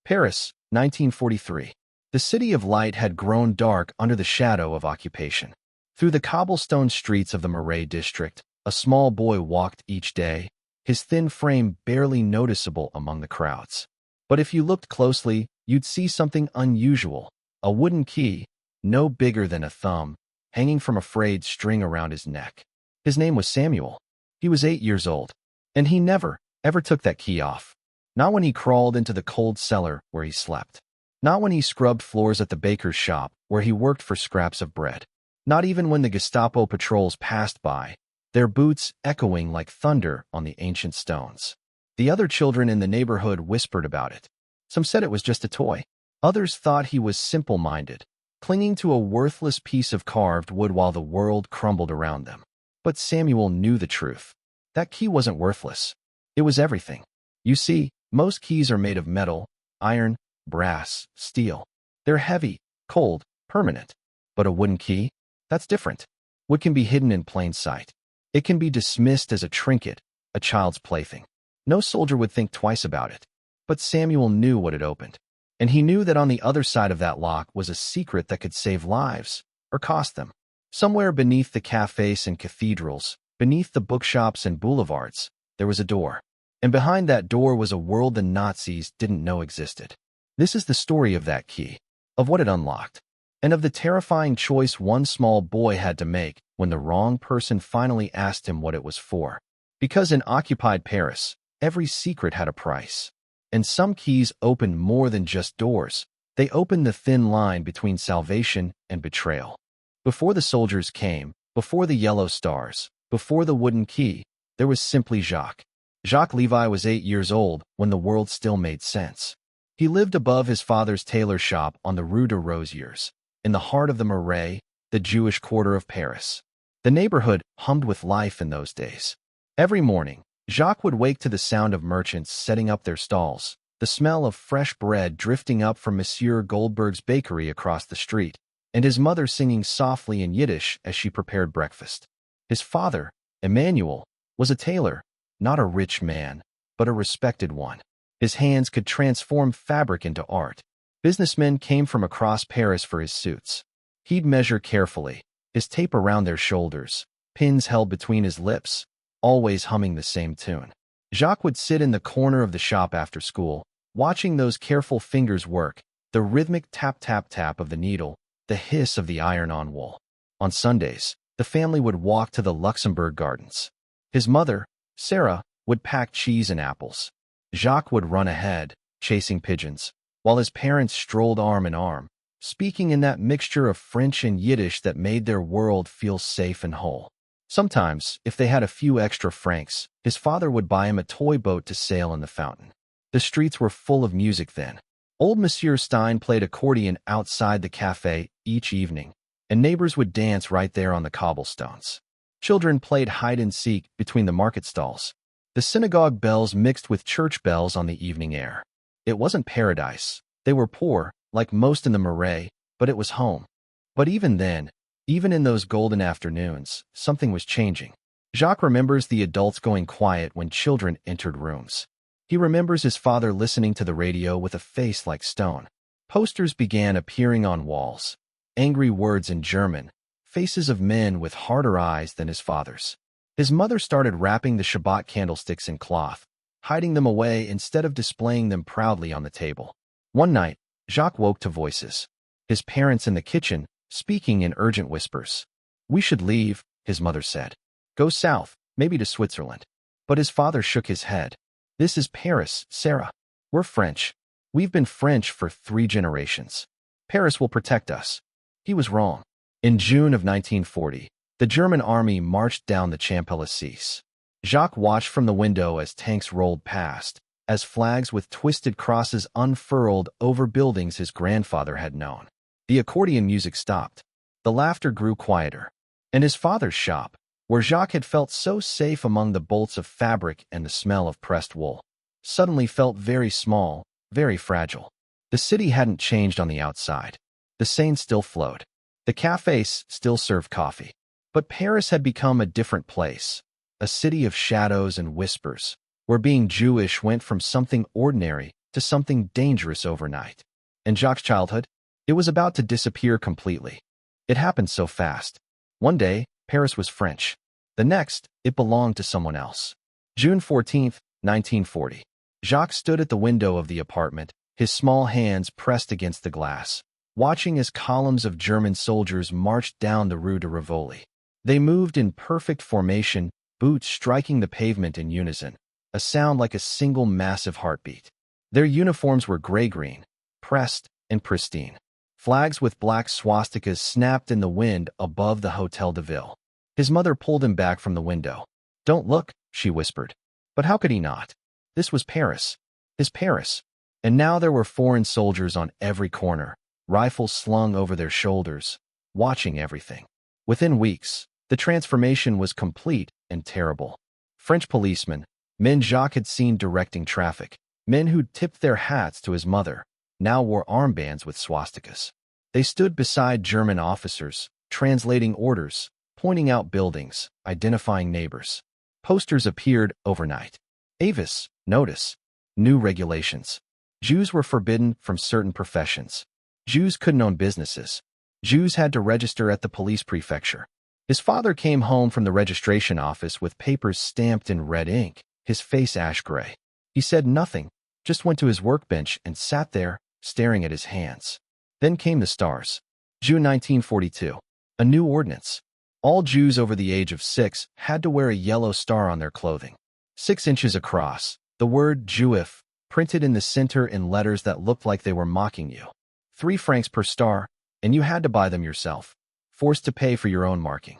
Paris, 1943. The city of light had grown dark under the shadow of occupation. Through the cobblestone streets of the Marais district, a small boy walked each day, his thin frame barely noticeable among the crowds. But if you looked closely, you'd see something unusual: a wooden key, no bigger than a thumb, hanging from a frayed string around his neck. His name was Samuel. He was 8 years old, and he never, ever took that key off. Not when he crawled into the cold cellar where he slept. Not when he scrubbed floors at the baker's shop where he worked for scraps of bread. Not even when the Gestapo patrols passed by, their boots echoing like thunder on the ancient stones. The other children in the neighborhood whispered about it. Some said it was just a toy. Others thought he was simple-minded, clinging to a worthless piece of carved wood while the world crumbled around them. But Samuel knew the truth. That key wasn't worthless. It was everything. You see, most keys are made of metal, iron, brass, steel. They're heavy, cold, permanent. But a wooden key? That's different. Wood can be hidden in plain sight. It can be dismissed as a trinket, a child's plaything. No soldier would think twice about it. But Samuel knew what it opened. And he knew that on the other side of that lock was a secret that could save lives, or cost them. Somewhere beneath the cafes and cathedrals, beneath the bookshops and boulevards, there was a door. And behind that door was a world the Nazis didn't know existed. This is the story of that key, of what it unlocked, and of the terrifying choice one small boy had to make when the wrong person finally asked him what it was for. Because in occupied Paris, every secret had a price. And some keys opened more than just doors. They opened the thin line between salvation and betrayal. Before the soldiers came, before the yellow stars, before the wooden key, there was simply Jacques. Jacques Levi was 8 years old when the world still made sense. He lived above his father's tailor shop on the Rue de Rosiers, in the heart of the Marais, the Jewish quarter of Paris. The neighborhood hummed with life in those days. Every morning, Jacques would wake to the sound of merchants setting up their stalls, the smell of fresh bread drifting up from Monsieur Goldberg's bakery across the street, and his mother singing softly in Yiddish as she prepared breakfast. His father, Emmanuel, was a tailor, not a rich man, but a respected one. His hands could transform fabric into art. Businessmen came from across Paris for his suits. He'd measure carefully, his tape around their shoulders, pins held between his lips, always humming the same tune. Jacques would sit in the corner of the shop after school, watching those careful fingers work, the rhythmic tap-tap-tap of the needle, the hiss of the iron on wool. On Sundays, the family would walk to the Luxembourg Gardens. His mother, Sarah, would pack cheese and apples. Jacques would run ahead, chasing pigeons, while his parents strolled arm in arm, speaking in that mixture of French and Yiddish that made their world feel safe and whole. Sometimes, if they had a few extra francs, his father would buy him a toy boat to sail in the fountain. The streets were full of music then. Old Monsieur Stein played accordion outside the cafe each evening, and neighbors would dance right there on the cobblestones. Children played hide-and-seek between the market stalls. The synagogue bells mixed with church bells on the evening air. It wasn't paradise. They were poor, like most in the Marais, but it was home. But even then, even in those golden afternoons, something was changing. Jacques remembers the adults going quiet when children entered rooms. He remembers his father listening to the radio with a face like stone. Posters began appearing on walls. Angry words in German, faces of men with harder eyes than his father's. His mother started wrapping the Shabbat candlesticks in cloth, hiding them away instead of displaying them proudly on the table. One night, Jacques woke to voices. His parents in the kitchen, speaking in urgent whispers. "We should leave," his mother said. "Go south, maybe to Switzerland." But his father shook his head. "This is Paris, Sarah. We're French. We've been French for 3 generations. Paris will protect us." He was wrong. In June of 1940, the German army marched down the Champs-Élysées. Jacques watched from the window as tanks rolled past, as flags with twisted crosses unfurled over buildings his grandfather had known. The accordion music stopped. The laughter grew quieter. And his father's shop, where Jacques had felt so safe among the bolts of fabric and the smell of pressed wool, suddenly felt very small, very fragile. The city hadn't changed on the outside. The Seine still flowed. The cafes still served coffee. But Paris had become a different place, a city of shadows and whispers, where being Jewish went from something ordinary to to something dangerous overnight. And Jacques' childhood? It was about to disappear completely. It happened so fast. One day, Paris was French. The next, it belonged to someone else. June 14th, 1940. Jacques stood at the window of the apartment, his small hands pressed against the glass, watching as columns of German soldiers marched down the Rue de Rivoli. They moved in perfect formation, boots striking the pavement in unison, a sound like a single massive heartbeat. Their uniforms were gray-green, pressed and pristine. Flags with black swastikas snapped in the wind above the Hôtel de Ville. His mother pulled him back from the window. "Don't look," she whispered. But how could he not? This was Paris. His Paris. And now there were foreign soldiers on every corner, rifles slung over their shoulders, watching everything. Within weeks, the transformation was complete and terrible. French policemen, men Jacques had seen directing traffic, men who'd tipped their hats to his mother, now wore armbands with swastikas. They stood beside German officers, translating orders, pointing out buildings, identifying neighbors. Posters appeared overnight. Avis, notice, new regulations. Jews were forbidden from certain professions. Jews couldn't own businesses. Jews had to register at the police prefecture. His father came home from the registration office with papers stamped in red ink, his face ash gray. He said nothing, just went to his workbench and sat there, staring at his hands. Then came the stars. June 1942. A new ordinance. All Jews over the age of 6 had to wear a yellow star on their clothing. 6 inches across, the word Juif, printed in the center in letters that looked like they were mocking you. 3 francs per star, and you had to buy them yourself, forced to pay for your own marking.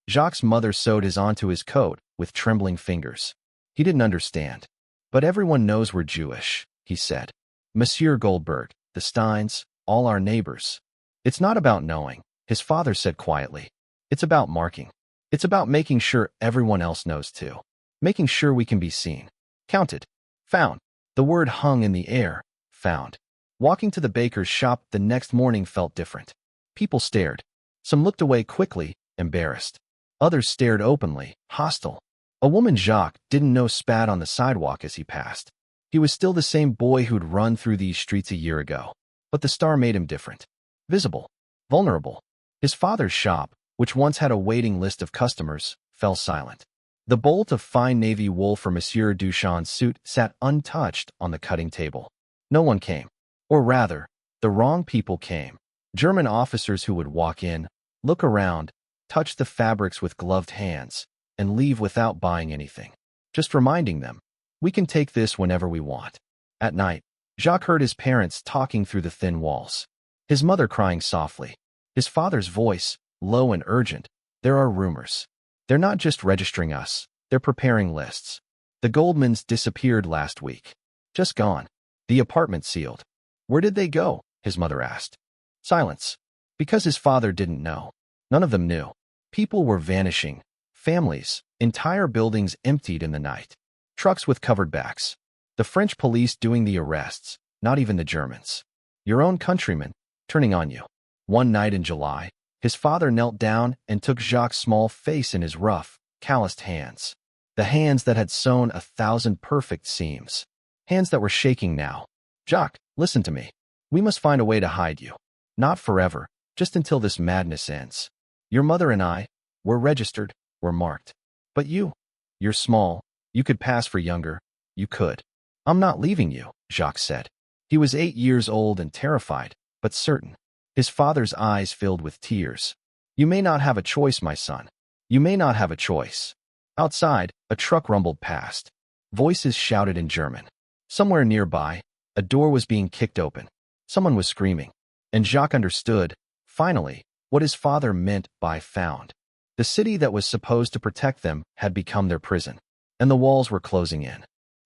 Jacques' mother sewed his onto his coat with trembling fingers. He didn't understand. "But everyone knows we're Jewish," he said. "Monsieur Goldberg, the Steins, all our neighbors." "It's not about knowing," his father said quietly. "It's about marking. It's about making sure everyone else knows too. Making sure we can be seen. Counted. Found." The word hung in the air. Found. Walking to the baker's shop the next morning felt different. People stared. Some looked away quickly, embarrassed. Others stared openly, hostile. A woman Jacques didn't know spat on the sidewalk as he passed. He was still the same boy who'd run through these streets a year ago. But the star made him different. Visible. Vulnerable. His father's shop, which once had a waiting list of customers, fell silent. The bolt of fine navy wool for Monsieur Duchamp's suit sat untouched on the cutting table. No one came. Or rather, the wrong people came. German officers who would walk in, look around, touch the fabrics with gloved hands, and leave without buying anything. Just reminding them, we can take this whenever we want. At night, Jacques heard his parents talking through the thin walls. His mother crying softly. His father's voice, low and urgent. "There are rumors. They're not just registering us, they're preparing lists. The Goldmans disappeared last week. Just gone. The apartment sealed." "Where did they go?" his mother asked. Silence. Because his father didn't know. None of them knew. People were vanishing. Families, entire buildings emptied in the night. Trucks with covered backs. The French police doing the arrests, not even the Germans. Your own countrymen, turning on you. One night in July, his father knelt down and took Jacques' small face in his rough, calloused hands. The hands that had sewn 1,000 perfect seams. Hands that were shaking now. "Jacques, listen to me. We must find a way to hide you. Not forever, just until this madness ends. Your mother and I, we're registered, we're marked. But you're small, you could pass for younger, you could." "I'm not leaving you," Jacques said. He was 8 years old and terrified, but certain. His father's eyes filled with tears. "You may not have a choice, my son. You may not have a choice." Outside, a truck rumbled past. Voices shouted in German. Somewhere nearby, a door was being kicked open. Someone was screaming. And Jacques understood, finally, what his father meant by found. The city that was supposed to protect them had become their prison, and the walls were closing in.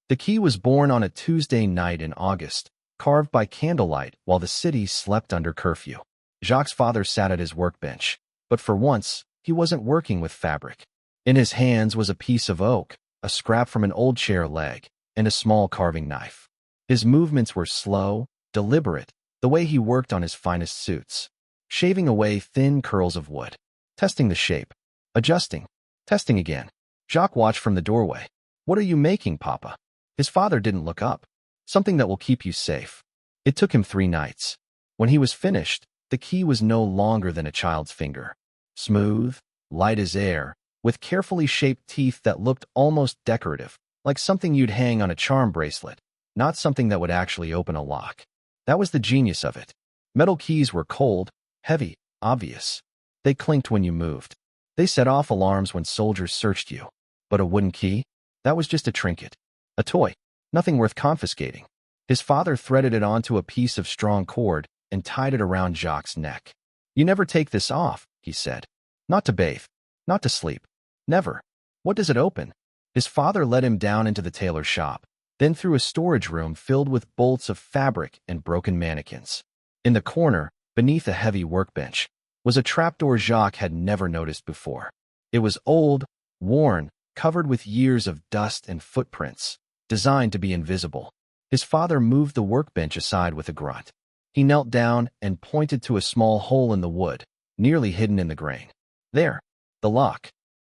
The key was born on a Tuesday night in August, carved by candlelight while the city slept under curfew. Jacques' father sat at his workbench, but for once, he wasn't working with fabric. In his hands was a piece of oak, a scrap from an old chair leg, and a small carving knife. His movements were slow, deliberate, the way he worked on his finest suits, shaving away thin curls of wood, testing the shape, adjusting, testing again. Jacques watched from the doorway. "What are you making, Papa?" His father didn't look up. Something that will keep you safe. It took him 3 nights. When he was finished, the key was no longer than a child's finger. Smooth, light as air, with carefully shaped teeth that looked almost decorative, like something you'd hang on a charm bracelet, not something that would actually open a lock. That was the genius of it. Metal keys were cold, heavy, obvious. They clinked when you moved. They set off alarms when soldiers searched you. But a wooden key? That was just a trinket. A toy. Nothing worth confiscating. His father threaded it onto a piece of strong cord and tied it around Jacques' neck. You never take this off, he said. Not to bathe. Not to sleep. Never. What does it open? His father led him down into the tailor shop, then through a storage room filled with bolts of fabric and broken mannequins. In the corner, beneath a heavy workbench, was a trapdoor Jacques had never noticed before. It was old, worn, covered with years of dust and footprints, designed to be invisible. His father moved the workbench aside with a grunt. He knelt down and pointed to a small hole in the wood, nearly hidden in the grain. There, the lock.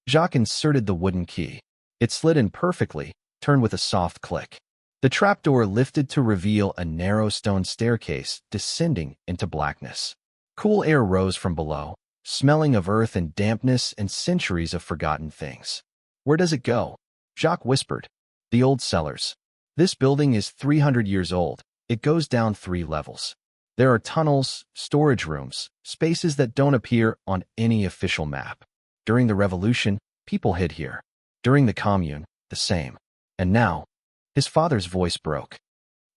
Jacques inserted the wooden key. It slid in perfectly, turned with a soft click. The trapdoor lifted to reveal a narrow stone staircase descending into blackness. Cool air rose from below, smelling of earth and dampness and centuries of forgotten things. Where does it go? Jacques whispered. The old cellars. This building is 300 years old. It goes down 3 levels. There are tunnels, storage rooms, spaces that don't appear on any official map. During the Revolution, people hid here. During the Commune, the same. And now, his father's voice broke.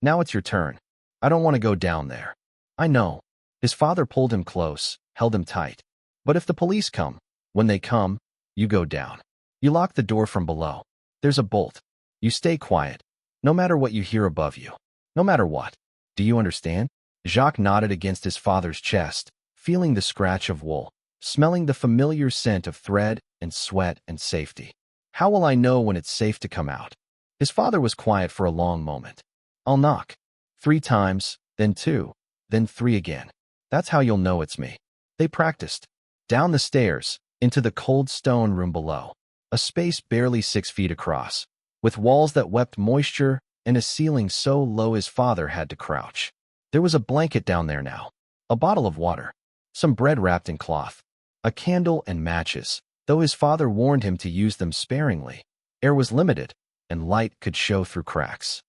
Now it's your turn. I don't want to go down there. I know. His father pulled him close, held him tight. But if the police come, when they come, you go down. You lock the door from below. There's a bolt. You stay quiet, no matter what you hear above you. No matter what. Do you understand? Jacques nodded against his father's chest, feeling the scratch of wool, smelling the familiar scent of thread and sweat and safety. How will I know when it's safe to come out? His father was quiet for a long moment. I'll knock. 3 times, then 2, then 3 again. That's how you'll know it's me. They practiced. Down the stairs, into the cold stone room below, a space barely 6 feet across, with walls that wept moisture and a ceiling so low his father had to crouch. There was a blanket down there now, a bottle of water, some bread wrapped in cloth, a candle and matches, though his father warned him to use them sparingly. Air was limited, and light could show through cracks.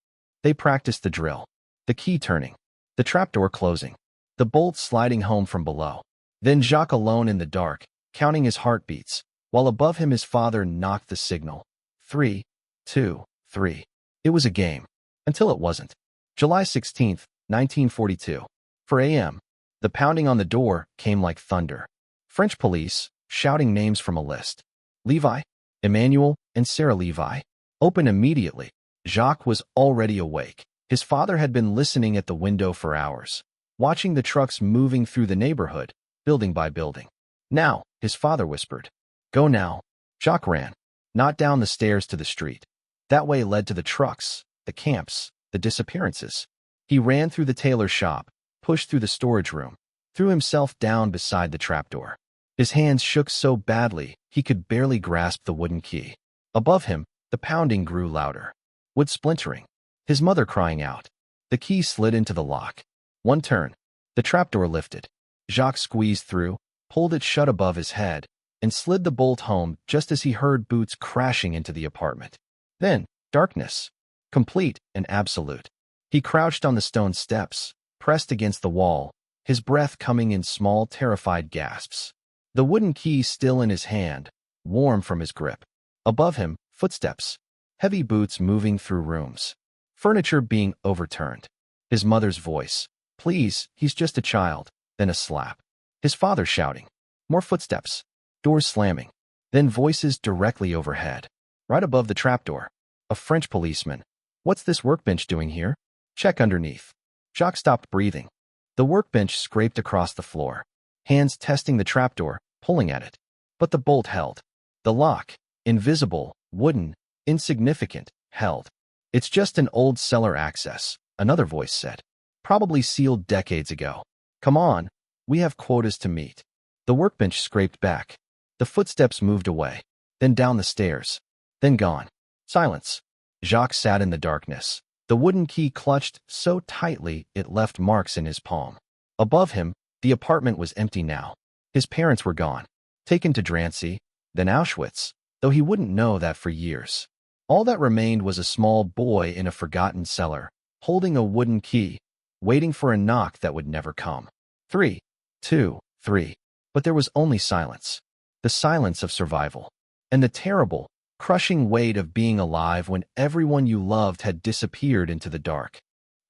They practiced the drill, the key turning, the trapdoor closing, the bolt sliding home from below. Then Jacques alone in the dark, counting his heartbeats, while above him his father knocked the signal. 3, 2, 3. It was a game. Until it wasn't. July 16th, 1942. 4 a.m. The pounding on the door came like thunder. French police, shouting names from a list. Levi, Emmanuel, and Sarah Levi. Open immediately. Jacques was already awake. His father had been listening at the window for hours, watching the trucks moving through the neighborhood, building by building. Now, his father whispered. Go now. Jacques ran, not down the stairs to the street. That way led to the trucks, the camps, the disappearances. He ran through the tailor shop, pushed through the storage room, threw himself down beside the trapdoor. His hands shook so badly he could barely grasp the wooden key. Above him, the pounding grew louder. Wood splintering. His mother crying out. The key slid into the lock. One turn. The trapdoor lifted. Jacques squeezed through, pulled it shut above his head, and slid the bolt home just as he heard boots crashing into the apartment. Then, darkness. Complete and absolute. He crouched on the stone steps, pressed against the wall, his breath coming in small, terrified gasps. The wooden key still in his hand, warm from his grip. Above him, footsteps. Heavy boots moving through rooms. Furniture being overturned. His mother's voice. Please, he's just a child. Then a slap. His father shouting. More footsteps. Doors slamming. Then voices directly overhead. Right above the trapdoor. A French policeman. What's this workbench doing here? Check underneath. Jacques stopped breathing. The workbench scraped across the floor. Hands testing the trapdoor, pulling at it. But the bolt held. The lock, invisible, wooden, insignificant, held. It's just an old cellar access, another voice said. Probably sealed decades ago. Come on, we have quotas to meet. The workbench scraped back. The footsteps moved away, then down the stairs, then gone. Silence. Jacques sat in the darkness, The wooden key clutched so tightly it left marks in his palm. Above him, the apartment was empty now. His parents were gone, taken to Drancy, then Auschwitz, though he wouldn't know that for years. All that remained was a small boy in a forgotten cellar, holding a wooden key, waiting for a knock that would never come. 3, 2, 3. But there was only silence. The silence of survival. And the terrible, crushing weight of being alive when everyone you loved had disappeared into the dark.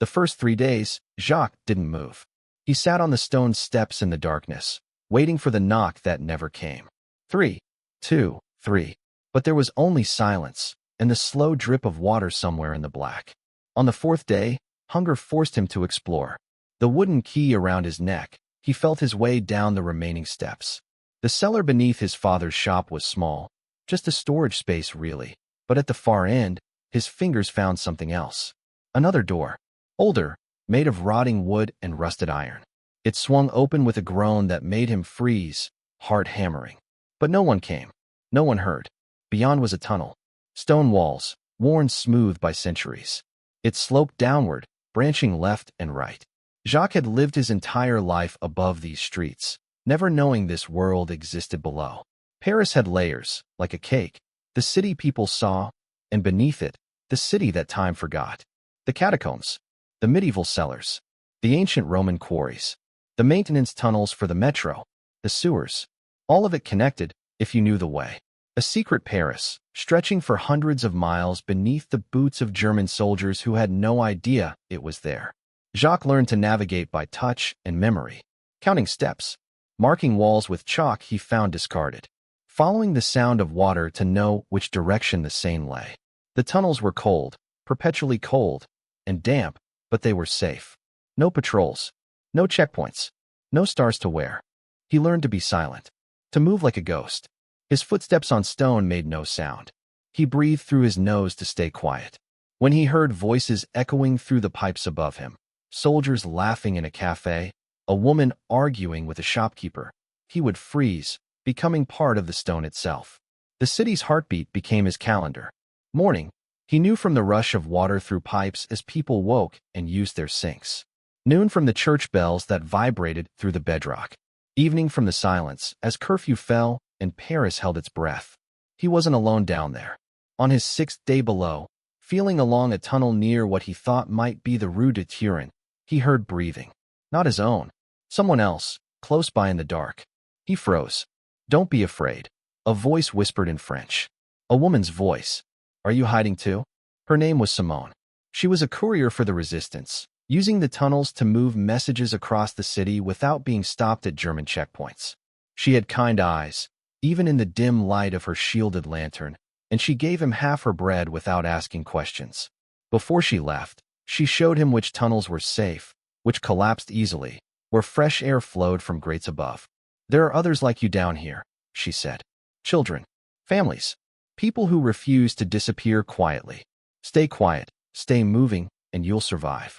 The first 3 days, Jacques didn't move. He sat on the stone steps in the darkness, waiting for the knock that never came. 3, 2, 3. But there was only silence, and the slow drip of water somewhere in the black. On the 4th day, hunger forced him to explore. The wooden key around his neck, he felt his way down the remaining steps. The cellar beneath his father's shop was small, just a storage space really, but at the far end, his fingers found something else. Another door, older, made of rotting wood and rusted iron. It swung open with a groan that made him freeze, heart hammering. But no one came. No one heard. Beyond was a tunnel. Stone walls, worn smooth by centuries. It sloped downward, branching left and right. Jacques had lived his entire life above these streets, never knowing this world existed below. Paris had layers, like a cake. The city people saw, and beneath it, the city that time forgot. The catacombs, the medieval cellars, the ancient Roman quarries, the maintenance tunnels for the metro, the sewers. All of it connected, if you knew the way. A secret Paris, stretching for hundreds of miles beneath the boots of German soldiers who had no idea it was there. Jacques learned to navigate by touch and memory, counting steps, marking walls with chalk he found discarded, following the sound of water to know which direction the Seine lay. The tunnels were cold, perpetually cold, and damp, but they were safe. No patrols, no checkpoints, no stars to wear. He learned to be silent, to move like a ghost. His footsteps on stone made no sound. He breathed through his nose to stay quiet. When he heard voices echoing through the pipes above him, soldiers laughing in a cafe, a woman arguing with a shopkeeper, he would freeze, becoming part of the stone itself. The city's heartbeat became his calendar. Morning, he knew from the rush of water through pipes as people woke and used their sinks. Noon from the church bells that vibrated through the bedrock. Evening from the silence as curfew fell and Paris held its breath. He wasn't alone down there. On his 6th day below, feeling along a tunnel near what he thought might be the Rue de Turin, he heard breathing. Not his own. Someone else, close by in the dark. He froze. "Don't be afraid." A voice whispered in French. A woman's voice. "Are you hiding too?" Her name was Simone. She was a courier for the resistance, using the tunnels to move messages across the city without being stopped at German checkpoints. She had kind eyes, even in the dim light of her shielded lantern, and she gave him half her bread without asking questions. Before she left, she showed him which tunnels were safe, which collapsed easily, where fresh air flowed from grates above. "There are others like you down here," she said. "Children, families, people who refuse to disappear quietly. Stay quiet, stay moving, and you'll survive."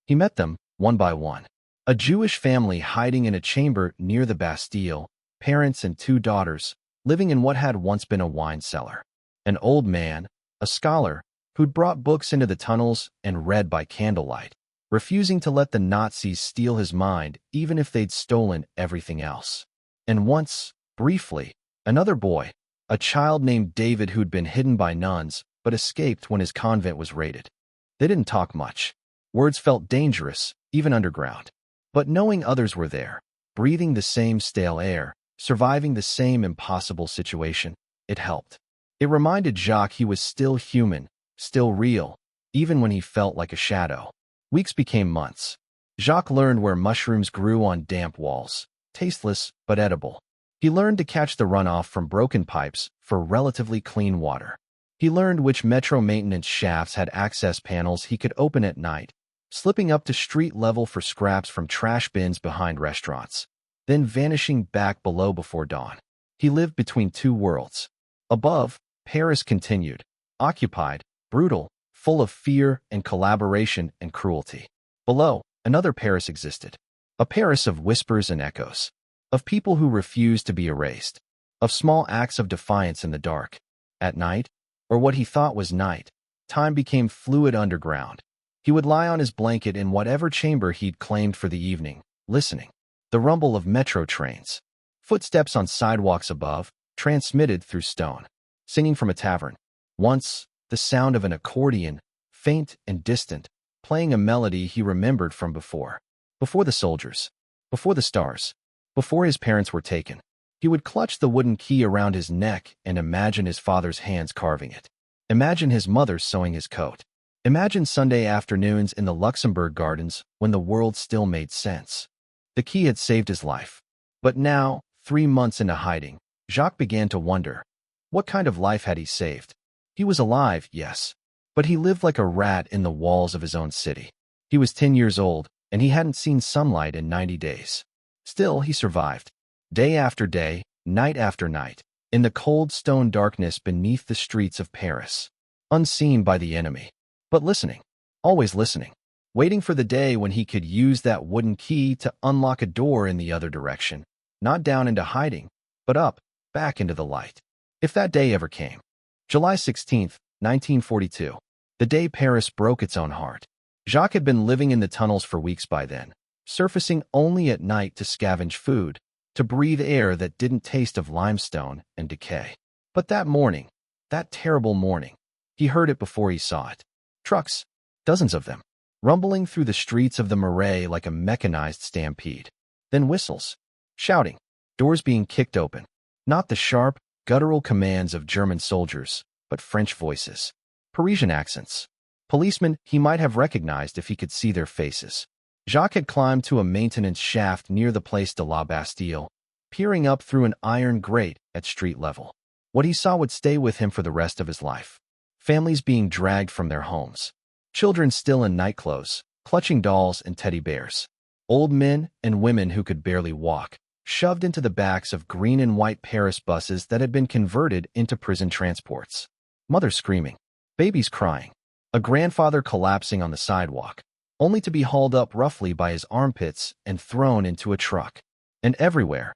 He met them, one by one. A Jewish family hiding in a chamber near the Bastille, parents and 2 daughters, living in what had once been a wine cellar. An old man, a scholar, who'd brought books into the tunnels and read by candlelight, refusing to let the Nazis steal his mind even if they'd stolen everything else. And once, briefly, another boy, a child named David who'd been hidden by nuns but escaped when his convent was raided. They didn't talk much. Words felt dangerous, even underground. But knowing others were there, breathing the same stale air, surviving the same impossible situation, it helped. It reminded Jacques he was still human, still real, even when he felt like a shadow. Weeks became months. Jacques learned where mushrooms grew on damp walls, tasteless but edible. He learned to catch the runoff from broken pipes for relatively clean water. He learned which metro maintenance shafts had access panels he could open at night, slipping up to street level for scraps from trash bins behind restaurants, then vanishing back below before dawn. He lived between 2 worlds. Above, Paris continued, occupied, brutal, full of fear and collaboration and cruelty. Below, another Paris existed, a Paris of whispers and echoes, of people who refused to be erased, of small acts of defiance in the dark. At night, or what he thought was night, time became fluid underground, He would lie on his blanket in whatever chamber he'd claimed for the evening, listening. The rumble of metro trains. Footsteps on sidewalks above, transmitted through stone. Singing from a tavern. Once, the sound of an accordion, faint and distant, playing a melody he remembered from before. Before the soldiers. Before the stars. Before his parents were taken. He would clutch the wooden key around his neck and imagine his father's hands carving it. Imagine his mother sewing his coat. Imagine Sunday afternoons in the Luxembourg Gardens when the world still made sense. The key had saved his life. But now, 3 months into hiding, Jacques began to wonder, what kind of life had he saved? He was alive, yes, but he lived like a rat in the walls of his own city. He was 10 years old, and he hadn't seen sunlight in 90 days. Still, he survived. Day after day, night after night, in the cold stone darkness beneath the streets of Paris. Unseen by the enemy. But listening. Always listening. Waiting for the day when he could use that wooden key to unlock a door in the other direction. Not down into hiding, but up, back into the light. If that day ever came. July 16th, 1942. The day Paris broke its own heart. Jacques had been living in the tunnels for weeks by then, surfacing only at night to scavenge food, to breathe air that didn't taste of limestone and decay. But that morning, that terrible morning, he heard it before he saw it. Trucks, dozens of them, rumbling through the streets of the Marais like a mechanized stampede. Then whistles, shouting, doors being kicked open. Not the sharp, guttural commands of German soldiers, but French voices. Parisian accents. Policemen he might have recognized if he could see their faces. Jacques had climbed to a maintenance shaft near the Place de la Bastille, peering up through an iron grate at street level. What he saw would stay with him for the rest of his life. Families being dragged from their homes. Children still in nightclothes, clutching dolls and teddy bears. Old men and women who could barely walk, shoved into the backs of green and white Paris buses that had been converted into prison transports. Mothers screaming. Babies crying. A grandfather collapsing on the sidewalk, only to be hauled up roughly by his armpits and thrown into a truck. And everywhere,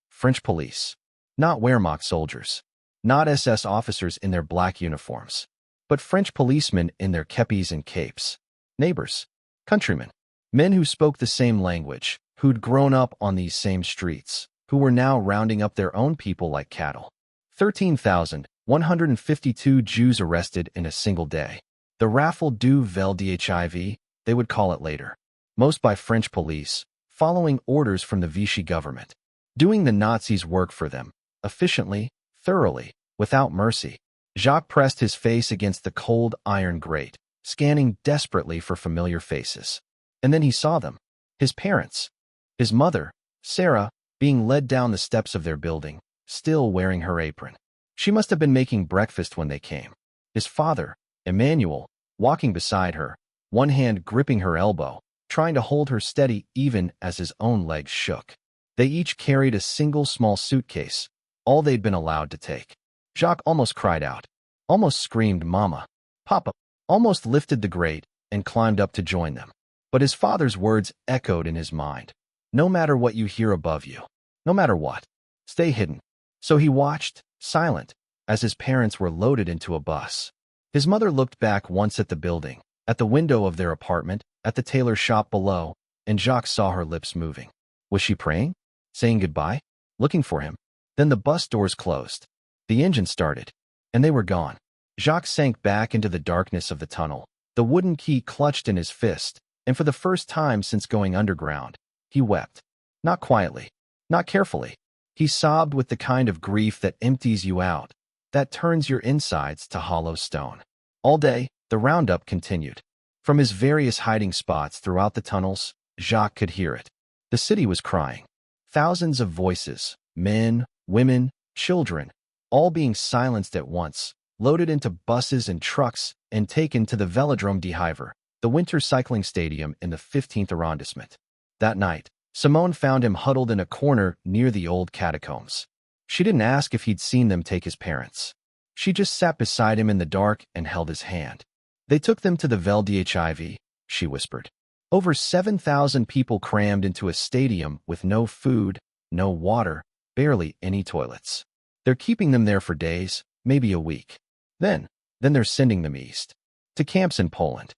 French police. Not Wehrmacht soldiers. Not SS officers in their black uniforms, but French policemen in their kepis and capes. Neighbors, countrymen, men who spoke the same language, who'd grown up on these same streets, who were now rounding up their own people like cattle. 13,152 Jews arrested in a single day. The Raffle du Vel d'Hiv, they would call it later. Most by French police, following orders from the Vichy government. Doing the Nazis' work for them, efficiently, thoroughly, without mercy. Jacques pressed his face against the cold iron grate, scanning desperately for familiar faces. And then he saw them. His parents. His mother, Sarah, being led down the steps of their building, still wearing her apron. She must have been making breakfast when they came. His father, Emmanuel, walking beside her, one hand gripping her elbow, trying to hold her steady even as his own legs shook. They each carried a single small suitcase, all they'd been allowed to take. Jacques almost cried out, almost screamed Mama, Papa, almost lifted the grate and climbed up to join them. But his father's words echoed in his mind. No matter what you hear above you, no matter what, stay hidden. So he watched, silent, as his parents were loaded into a bus. His mother looked back once at the building, at the window of their apartment, at the tailor shop below, and Jacques saw her lips moving. Was she praying? Saying goodbye? Looking for him? Then the bus doors closed. The engine started, and they were gone. Jacques sank back into the darkness of the tunnel, the wooden key clutched in his fist, and for the first time since going underground, he wept. Not quietly, not carefully. He sobbed with the kind of grief that empties you out, that turns your insides to hollow stone. All day, the roundup continued. From his various hiding spots throughout the tunnels, Jacques could hear it. The city was crying. Thousands of voices, men, women, children, all being silenced at once, loaded into buses and trucks and taken to the Velodrome d'Hiver, the winter cycling stadium in the 15th arrondissement. That night, Simone found him huddled in a corner near the old catacombs. She didn't ask if he'd seen them take his parents. She just sat beside him in the dark and held his hand. They took them to the Vel d'Hiv, she whispered. Over 7,000 people crammed into a stadium with no food, no water, barely any toilets. They're keeping them there for days, maybe a week. Then they're sending them east. To camps in Poland.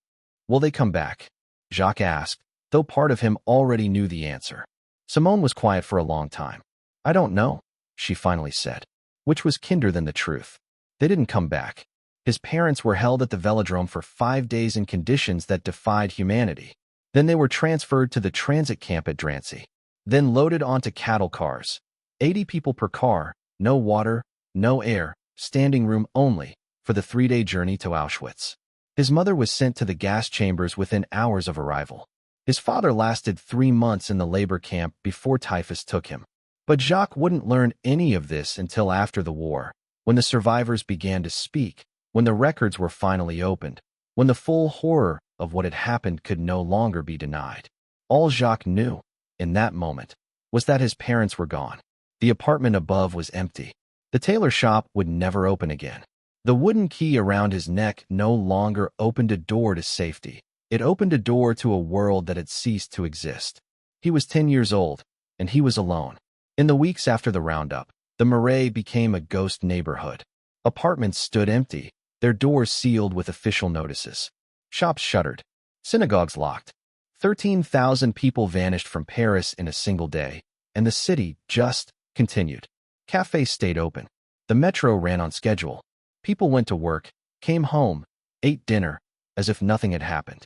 Will they come back? Jacques asked, though part of him already knew the answer. Simone was quiet for a long time. I don't know, she finally said, which was kinder than the truth. They didn't come back. His parents were held at the velodrome for 5 days in conditions that defied humanity. Then they were transferred to the transit camp at Drancy. Then loaded onto cattle cars. 80 people per car, no water, no air, standing room only, for the 3-day journey to Auschwitz. His mother was sent to the gas chambers within hours of arrival. His father lasted 3 months in the labor camp before typhus took him. But Jacques wouldn't learn any of this until after the war, when the survivors began to speak, when the records were finally opened, when the full horror of what had happened could no longer be denied. All Jacques knew, in that moment, was that his parents were gone. The apartment above was empty. The tailor shop would never open again. The wooden key around his neck no longer opened a door to safety. It opened a door to a world that had ceased to exist. He was 10 years old, and he was alone. In the weeks after the roundup, the Marais became a ghost neighborhood. Apartments stood empty, their doors sealed with official notices. Shops shuttered. Synagogues locked. 13,000 people vanished from Paris in a single day, and the city just continued. Cafes stayed open. The metro ran on schedule. People went to work, came home, ate dinner, as if nothing had happened.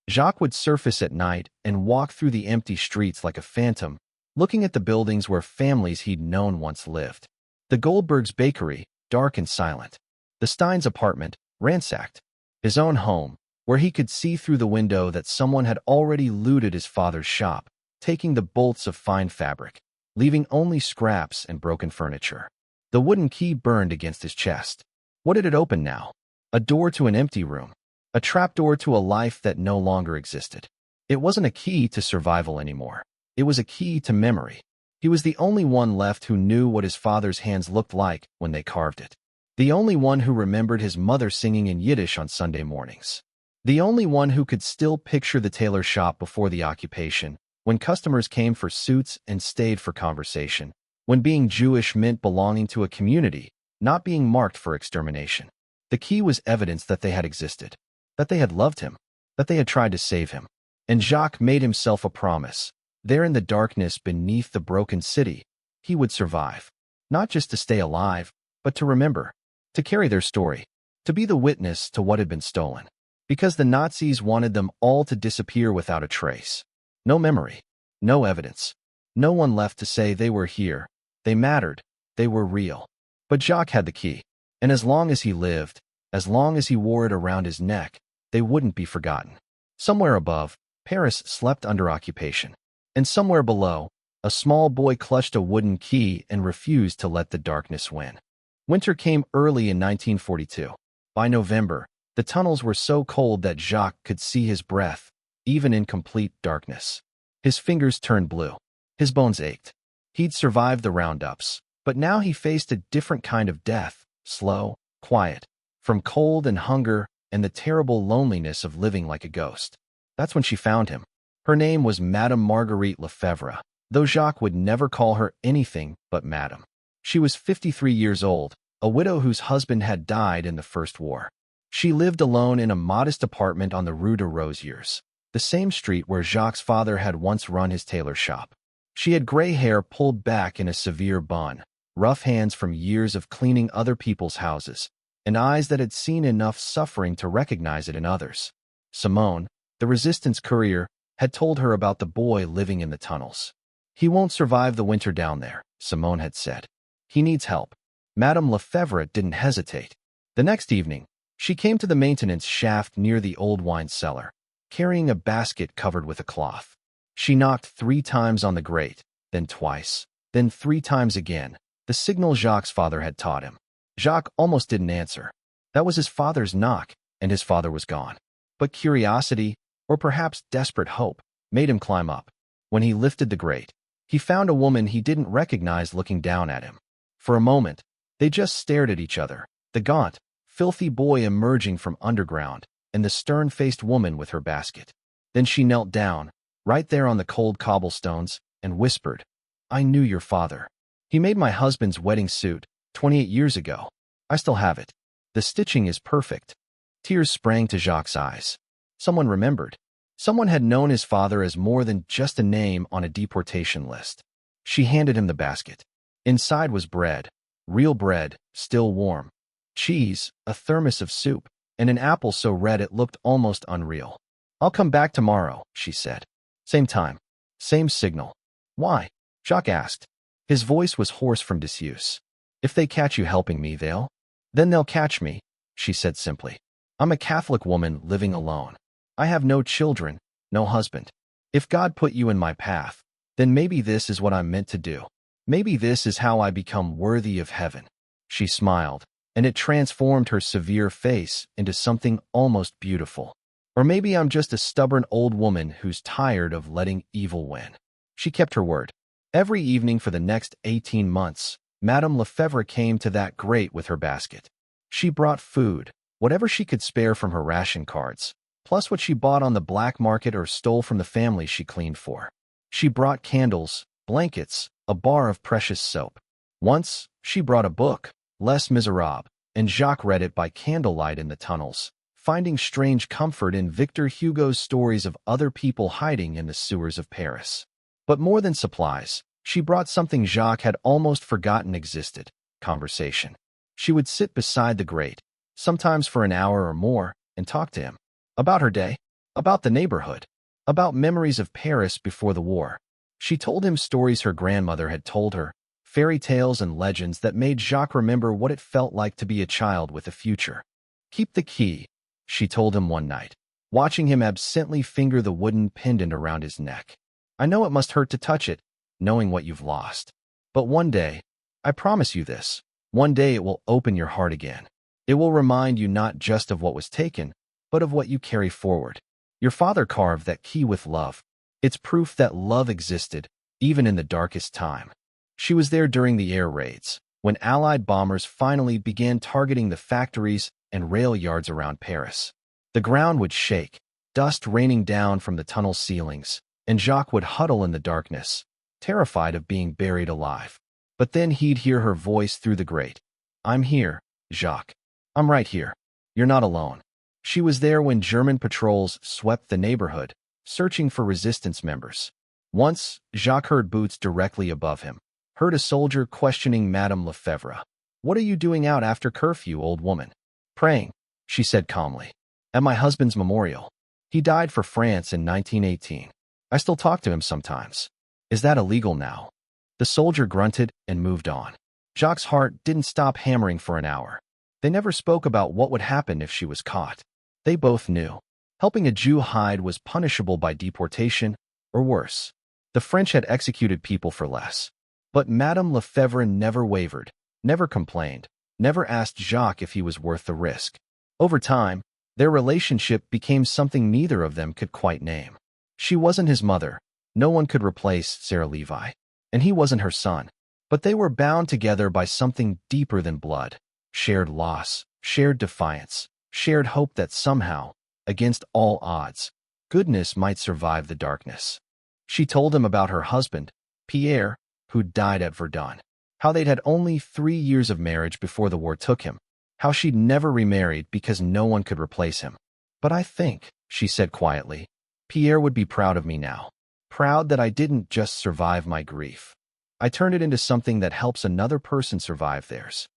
Jacques would surface at night and walk through the empty streets like a phantom, looking at the buildings where families he'd known once lived. The Goldbergs' bakery, dark and silent. The Steins' apartment, ransacked. His own home, where he could see through the window that someone had already looted his father's shop, taking the bolts of fine fabric, leaving only scraps and broken furniture. The wooden key burned against his chest. What did it open now? A door to an empty room. A trapdoor to a life that no longer existed. It wasn't a key to survival anymore. It was a key to memory. He was the only one left who knew what his father's hands looked like when they carved it. The only one who remembered his mother singing in Yiddish on Sunday mornings. The only one who could still picture the tailor shop before the occupation, when customers came for suits and stayed for conversation, when being Jewish meant belonging to a community, not being marked for extermination. The key was evidence that they had existed, that they had loved him, that they had tried to save him. And Jacques made himself a promise. There in the darkness beneath the broken city, he would survive. Not just to stay alive, but to remember, to carry their story, to be the witness to what had been stolen. Because the Nazis wanted them all to disappear without a trace. No memory, no evidence, no one left to say they were here, they mattered, they were real. But Jacques had the key, and as long as he lived, as long as he wore it around his neck, they wouldn't be forgotten. Somewhere above, Paris slept under occupation. And somewhere below, a small boy clutched a wooden key and refused to let the darkness win. Winter came early in 1942. By November, the tunnels were so cold that Jacques could see his breath, even in complete darkness. His fingers turned blue. His bones ached. He'd survived the roundups, but now he faced a different kind of death, slow, quiet, from cold and hunger and the terrible loneliness of living like a ghost. That's when she found him. Her name was Madame Marguerite Lefebvre, though Jacques would never call her anything but Madame. She was 53 years old, a widow whose husband had died in the First War. She lived alone in a modest apartment on the Rue de Rosiers, the same street where Jacques' father had once run his tailor shop. She had gray hair pulled back in a severe bun, rough hands from years of cleaning other people's houses, and eyes that had seen enough suffering to recognize it in others. Simone, the resistance courier, had told her about the boy living in the tunnels. He won't survive the winter down there, Simone had said. He needs help. Madame Lefebvre didn't hesitate. The next evening, she came to the maintenance shaft near the old wine cellar, carrying a basket covered with a cloth. She knocked 3 times on the grate, then twice, then 3 times again, the signal Jacques' father had taught him. Jacques almost didn't answer. That was his father's knock, and his father was gone. But curiosity, or perhaps desperate hope, made him climb up. When he lifted the grate, he found a woman he didn't recognize looking down at him. For a moment, they just stared at each other, the gaunt, filthy boy emerging from underground, and the stern-faced woman with her basket. Then she knelt down, right there on the cold cobblestones, and whispered, "I knew your father. He made my husband's wedding suit 28 years ago. I still have it. The stitching is perfect." Tears sprang to Jacques' eyes. Someone remembered. Someone had known his father as more than just a name on a deportation list. She handed him the basket. Inside was bread, real bread, still warm, cheese, a thermos of soup, and an apple so red it looked almost unreal. "I'll come back tomorrow," she said. "Same time. Same signal." "Why?" Jacques asked. His voice was hoarse from disuse. "If they catch you helping me, then they'll catch me," she said simply. "I'm a Catholic woman living alone. I have no children, no husband. If God put you in my path, then maybe this is what I'm meant to do. Maybe this is how I become worthy of heaven." She smiled, and it transformed her severe face into something almost beautiful. "Or maybe I'm just a stubborn old woman who's tired of letting evil win." She kept her word. Every evening for the next 18 months, Madame Lefebvre came to that grate with her basket. She brought food, whatever she could spare from her ration cards, plus what she bought on the black market or stole from the family she cleaned for. She brought candles, blankets, a bar of precious soap. Once, she brought a book, Les Miserables, and Jacques read it by candlelight in the tunnels, finding strange comfort in Victor Hugo's stories of other people hiding in the sewers of Paris. But more than supplies, she brought something Jacques had almost forgotten existed: conversation. She would sit beside the grate, sometimes for an hour or more, and talk to him. About her day, about the neighborhood, about memories of Paris before the war. She told him stories her grandmother had told her, fairy tales and legends that made Jacques remember what it felt like to be a child with a future. "Keep the key," she told him one night, watching him absently finger the wooden pendant around his neck. "I know it must hurt to touch it, knowing what you've lost. But one day, I promise you this, one day it will open your heart again. It will remind you not just of what was taken, but of what you carry forward. Your father carved that key with love. It's proof that love existed, even in the darkest time." She was there during the air raids, when Allied bombers finally began targeting the factories and rail yards around Paris. The ground would shake, dust raining down from the tunnel ceilings, and Jacques would huddle in the darkness, terrified of being buried alive. But then he'd hear her voice through the grate. "I'm here, Jacques. I'm right here. You're not alone." She was there when German patrols swept the neighborhood, searching for resistance members. Once, Jacques heard boots directly above him, heard a soldier questioning Madame Lefebvre. "What are you doing out after curfew, old woman?" "Praying," she said calmly. "At my husband's memorial. He died for France in 1918. I still talk to him sometimes." "Is that illegal now?" The soldier grunted and moved on. Jacques' heart didn't stop hammering for an hour. They never spoke about what would happen if she was caught. They both knew. Helping a Jew hide was punishable by deportation, or worse. The French had executed people for less. But Madame Lefebvre never wavered, never complained, never asked Jacques if he was worth the risk. Over time, their relationship became something neither of them could quite name. She wasn't his mother. No one could replace Sarah Levi. And he wasn't her son. But they were bound together by something deeper than blood. Shared loss, shared defiance, shared hope that somehow, against all odds, goodness might survive the darkness. She told him about her husband, Pierre, who died at Verdun. How they'd had only 3 years of marriage before the war took him. How she'd never remarried because no one could replace him. "But I think," she said quietly, "Pierre would be proud of me now. Proud that I didn't just survive my grief. I turned it into something that helps another person survive theirs."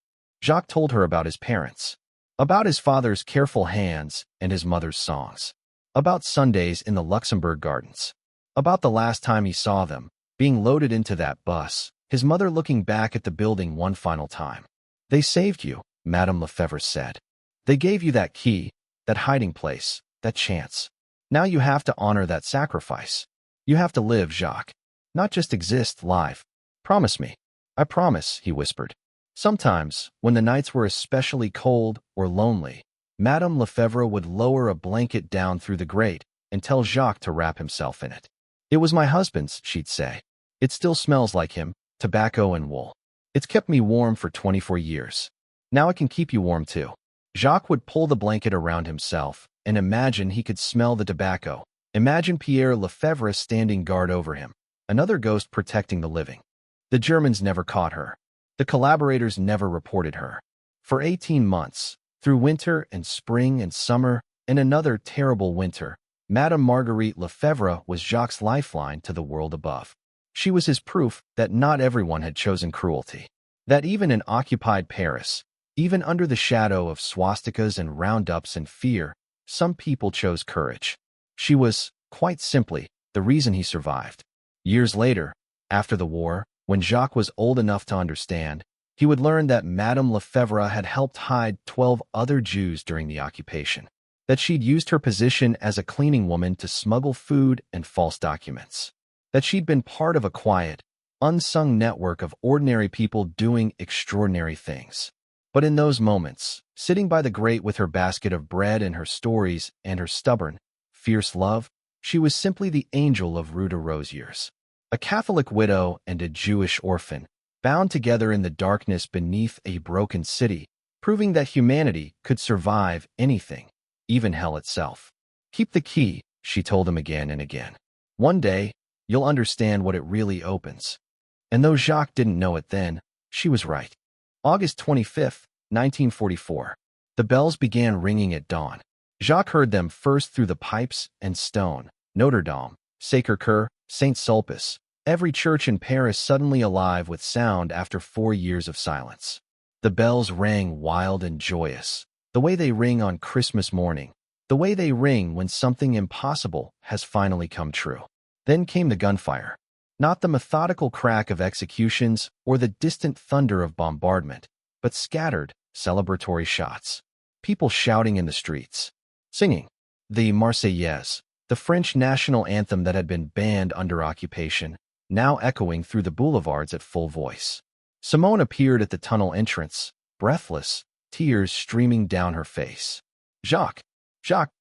Jacques told her about his parents, about his father's careful hands and his mother's songs, about Sundays in the Luxembourg Gardens, about the last time he saw them, being loaded into that bus, his mother looking back at the building one final time. "They saved you," Madame Lefebvre said. "They gave you that key, that hiding place, that chance. Now you have to honor that sacrifice. You have to live, Jacques. Not just exist, live. Promise me." "I promise," he whispered. Sometimes, when the nights were especially cold or lonely, Madame Lefebvre would lower a blanket down through the grate and tell Jacques to wrap himself in it. "It was my husband's," she'd say. "It still smells like him, tobacco and wool. It's kept me warm for 24 years. Now it can keep you warm too." Jacques would pull the blanket around himself and imagine he could smell the tobacco. Imagine Pierre Lefebvre standing guard over him, another ghost protecting the living. The Germans never caught her. The collaborators never reported her. For 18 months, through winter and spring and summer In another terrible winter, Madame Marguerite Lefebvre was Jacques' lifeline to the world above. She was his proof that not everyone had chosen cruelty. That even in occupied Paris, even under the shadow of swastikas and roundups and fear, some people chose courage. She was, quite simply, the reason he survived. Years later, after the war, when Jacques was old enough to understand, he would learn that Madame Lefebvre had helped hide 12 other Jews during the occupation, that she'd used her position as a cleaning woman to smuggle food and false documents, that she'd been part of a quiet, unsung network of ordinary people doing extraordinary things. But in those moments, sitting by the grate with her basket of bread and her stories and her stubborn, fierce love, she was simply the angel of Rue de Rosiers, a Catholic widow and a Jewish orphan, bound together in the darkness beneath a broken city, proving that humanity could survive anything, even hell itself. Keep the key, she told him again and again. One day, you'll understand what it really opens. And though Jacques didn't know it then, she was right. August 25, 1944. The bells began ringing at dawn. Jacques heard them first through the pipes and stone. Notre Dame, Sacré-Cœur, Saint-Sulpice, every church in Paris suddenly alive with sound after 4 years of silence. The bells rang wild and joyous, the way they ring on Christmas morning, the way they ring when something impossible has finally come true. Then came the gunfire. Not the methodical crack of executions or the distant thunder of bombardment, but scattered, celebratory shots. People shouting in the streets, singing the Marseillaise, the French national anthem that had been banned under occupation, now echoing through the boulevards at full voice. Simone appeared at the tunnel entrance, breathless, tears streaming down her face. Jacques,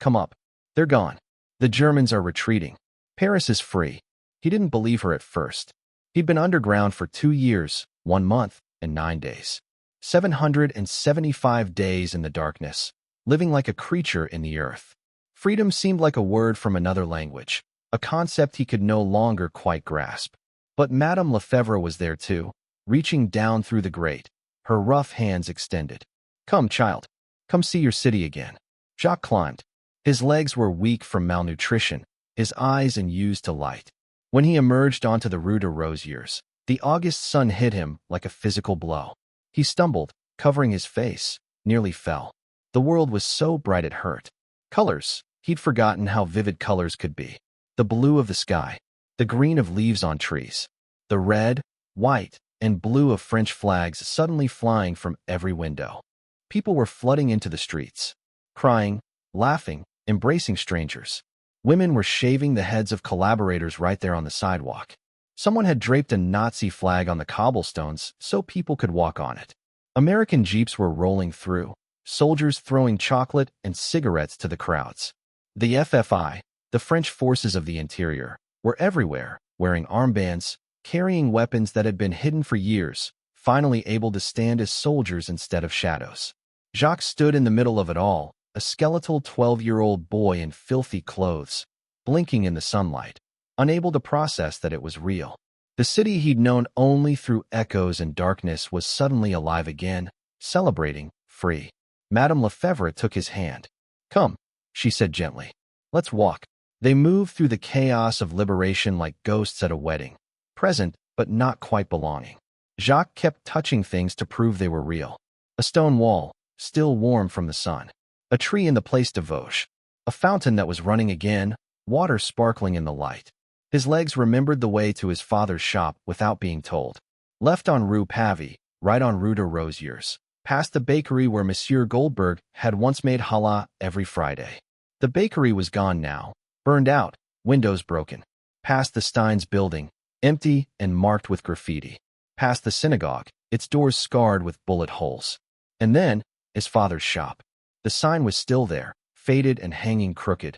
come up. They're gone. The Germans are retreating. Paris is free. He didn't believe her at first. He'd been underground for 2 years, 1 month, and 9 days. 775 days in the darkness, living like a creature in the earth. Freedom seemed like a word from another language, a concept he could no longer quite grasp. But Madame Lefebvre was there too, reaching down through the grate, her rough hands extended. Come, child. Come see your city again. Jacques climbed. His legs were weak from malnutrition, his eyes unused to light. When he emerged onto the Rue de Rosiers, the August sun hit him like a physical blow. He stumbled, covering his face, nearly fell. The world was so bright it hurt. Colors. He'd forgotten how vivid colors could be. The blue of the sky, the green of leaves on trees, the red, white, and blue of French flags suddenly flying from every window. People were flooding into the streets, crying, laughing, embracing strangers. Women were shaving the heads of collaborators right there on the sidewalk. Someone had draped a Nazi flag on the cobblestones so people could walk on it. American jeeps were rolling through, soldiers throwing chocolate and cigarettes to the crowds. The FFI, the French forces of the interior, were everywhere, wearing armbands, carrying weapons that had been hidden for years, finally able to stand as soldiers instead of shadows. Jacques stood in the middle of it all, a skeletal 12-year-old boy in filthy clothes, blinking in the sunlight, unable to process that it was real. The city he'd known only through echoes and darkness was suddenly alive again, celebrating, free. Madame Lefebvre took his hand. Come, she said gently. Let's walk. They moved through the chaos of liberation like ghosts at a wedding, present but not quite belonging. Jacques kept touching things to prove they were real. A stone wall, still warm from the sun. A tree in the Place de Vosges. A fountain that was running again, water sparkling in the light. His legs remembered the way to his father's shop without being told. Left on Rue Pavie, right on Rue de Rosiers, past the bakery where Monsieur Goldberg had once made challah every Friday. The bakery was gone now, burned out, windows broken. Past the Steins building, empty and marked with graffiti. Past the synagogue, its doors scarred with bullet holes. And then, his father's shop. The sign was still there, faded and hanging crooked.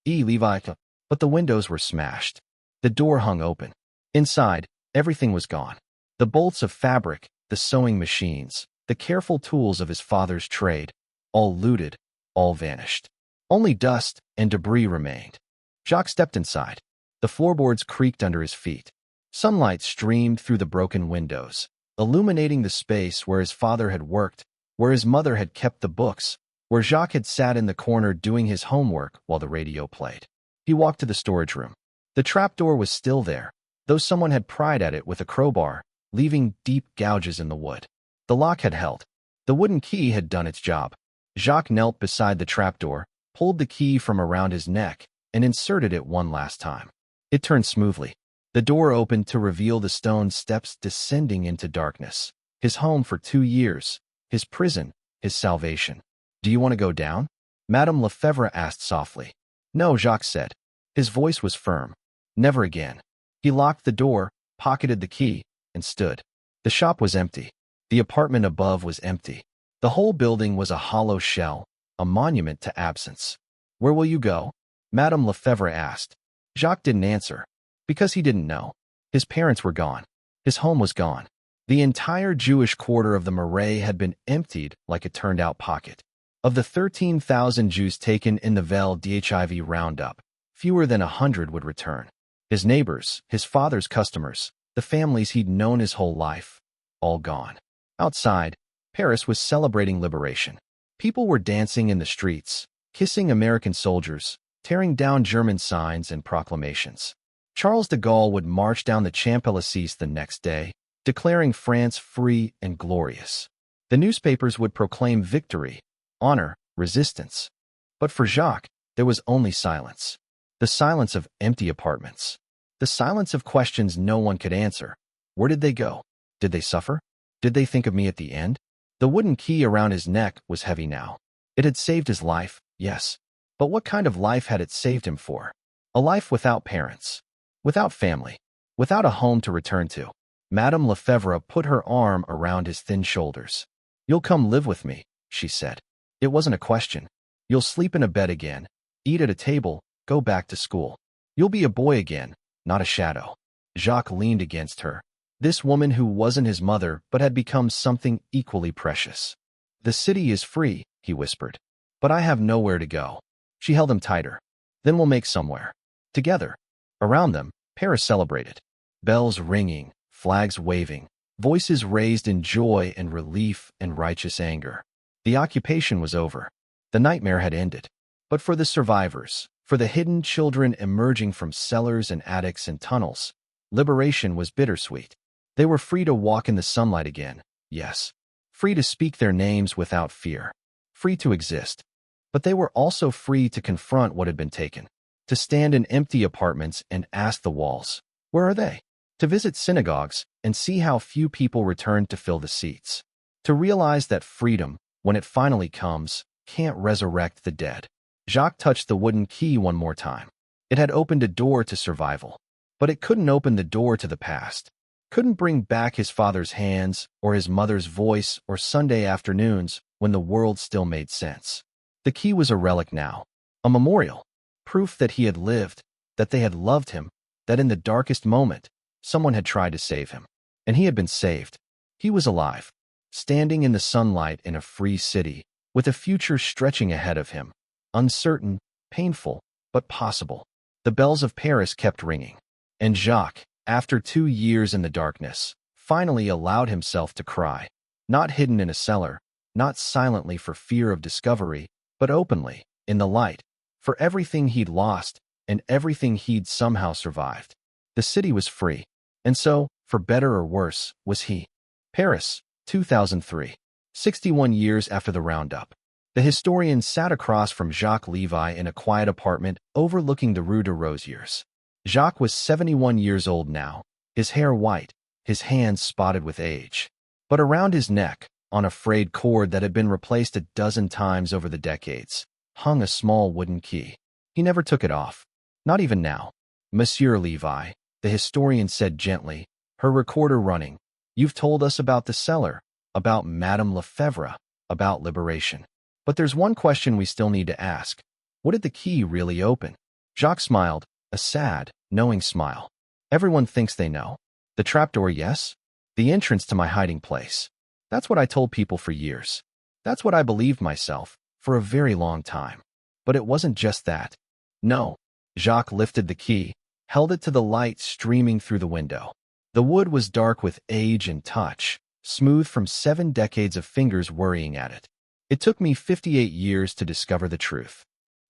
Levite, but the windows were smashed. The door hung open. Inside, everything was gone. The bolts of fabric, the sewing machines, the careful tools of his father's trade, all looted, all vanished. Only dust and debris remained. Jacques stepped inside. The floorboards creaked under his feet. Sunlight streamed through the broken windows, illuminating the space where his father had worked, where his mother had kept the books, where Jacques had sat in the corner doing his homework while the radio played. He walked to the storage room. The trapdoor was still there, though someone had pried at it with a crowbar, leaving deep gouges in the wood. The lock had held. The wooden key had done its job. Jacques knelt beside the trapdoor, pulled the key from around his neck, and inserted it one last time. It turned smoothly. The door opened to reveal the stone steps descending into darkness. His home for 2 years, his prison, his salvation. "Do you want to go down?" Madame Lefebvre asked softly. "No," Jacques said. His voice was firm. "Never again." He locked the door, pocketed the key, and stood. The shop was empty. The apartment above was empty. The whole building was a hollow shell, a monument to absence. "Where will you go?" Madame Lefebvre asked. Jacques didn't answer, because he didn't know. His parents were gone. His home was gone. The entire Jewish quarter of the Marais had been emptied like a turned-out pocket. Of the 13,000 Jews taken in the Vel d'Hiv roundup, fewer than 100 would return. His neighbors, his father's customers, the families he'd known his whole life, all gone. Outside, Paris was celebrating liberation. People were dancing in the streets, kissing American soldiers, tearing down German signs and proclamations. Charles de Gaulle would march down the Champs-Élysées the next day, declaring France free and glorious. The newspapers would proclaim victory, honor, resistance. But for Jacques, there was only silence. The silence of empty apartments. The silence of questions no one could answer. Where did they go? Did they suffer? Did they think of me at the end? The wooden key around his neck was heavy now. It had saved his life, yes. But what kind of life had it saved him for? A life without parents, without family, without a home to return to. Madame Lefebvre put her arm around his thin shoulders. "You'll come live with me," she said. It wasn't a question. "You'll sleep in a bed again, eat at a table, go back to school. You'll be a boy again, not a shadow." Jacques leaned against her. This woman who wasn't his mother but had become something equally precious. "The city is free," he whispered. "But I have nowhere to go." She held him tighter. "Then we'll make somewhere. Together." Around them, Paris celebrated. Bells ringing, flags waving, voices raised in joy and relief and righteous anger. The occupation was over. The nightmare had ended. But for the survivors, for the hidden children emerging from cellars and attics and tunnels, liberation was bittersweet. They were free to walk in the sunlight again, yes. Free to speak their names without fear. Free to exist. But they were also free to confront what had been taken. To stand in empty apartments and ask the walls, "Where are they?" To visit synagogues and see how few people returned to fill the seats. To realize that freedom, when it finally comes, can't resurrect the dead. Jacques touched the wooden key one more time. It had opened a door to survival. But it couldn't open the door to the past. Couldn't bring back his father's hands, or his mother's voice, or Sunday afternoons when the world still made sense. The key was a relic now. A memorial. Proof that he had lived, that they had loved him, that in the darkest moment, someone had tried to save him. And he had been saved. He was alive, standing in the sunlight in a free city, with a future stretching ahead of him. Uncertain, painful, but possible. The bells of Paris kept ringing. And Jacques, after 2 years in the darkness, finally allowed himself to cry. Not hidden in a cellar, not silently for fear of discovery, but openly, in the light, for everything he'd lost and everything he'd somehow survived. The city was free. And so, for better or worse, was he. Paris, 2003. 61 years after the roundup. The historian sat across from Jacques Levi in a quiet apartment overlooking the Rue de Rosiers. Jacques was 71 years old now, his hair white, his hands spotted with age. But around his neck, on a frayed cord that had been replaced a dozen times over the decades, hung a small wooden key. He never took it off. Not even now. "Monsieur Levi," the historian said gently, her recorder running, "you've told us about the cellar, about Madame Lefebvre, about liberation. But there's one question we still need to ask. What did the key really open?" Jacques smiled, a sad, knowing smile. "Everyone thinks they know. The trapdoor, yes? The entrance to my hiding place. That's what I told people for years. That's what I believed myself, for a very long time. But it wasn't just that. No." Jacques lifted the key, held it to the light streaming through the window. The wood was dark with age and touch, smooth from 7 decades of fingers worrying at it. It took me 58 years to discover the truth.